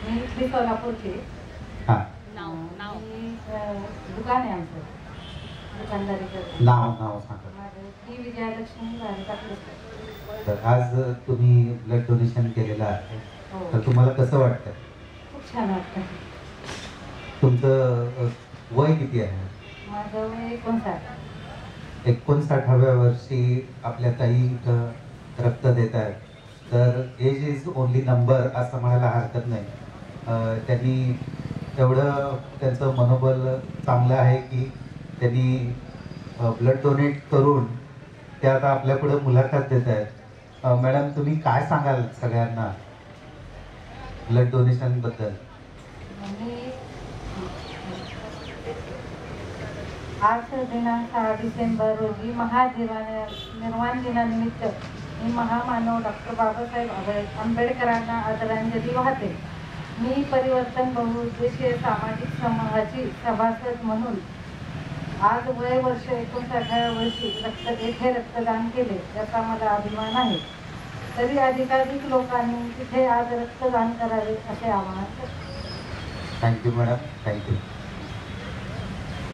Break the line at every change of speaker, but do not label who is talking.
मी इथली सोलापूरची.
हां.
दुकान आहे आमचं, दुकानदारी करते.
नाव सांगा.
माझं मी विजयालक्ष्मी भारतात.
तर आज तुम्ही ब्लड डोनेशन केलेलं आहे,
हो.
तर तुम्हाला कसं वाटतं?
खूप छान वाटतं.
तुमचं वय किती आहे?
माझं वय 59.
59व्या वर्षी आपल्या ताई इथं रक्त देत आहेत. तर एज इज ओनली नंबर असं म्हणायला हरकत नाही. त्यांनी एवढं त्यांचं मनोबल चांगलं आहे की त्यांनी ब्लड डोनेट करून ते आता आपल्यापुढे मुलाखत देत आहेत. मॅडम, तुम्ही काय सांगाल सगळ्यांना ब्लड डोनेशनबद्दल?
आज दिनांक 6 डिसेंबर रोजी महानिर्वाण दिनानिमित्त मी महामानव डॉक्टर बाबासाहेब आंबेडकरांना आदरांजली वाहते. मी परिवर्तन बहुउद्देशीय सामाजिक समूहाची सभासद म्हणून आज वय वर्ष 59व्या वर्षी येथे रक्तदान केले, याचा मला अभिमान आहे. तरी अधिकाधिक लोकांनी तिथे आज रक्तदान करावे असे आवाहन करते.
Thank you madam, thank you.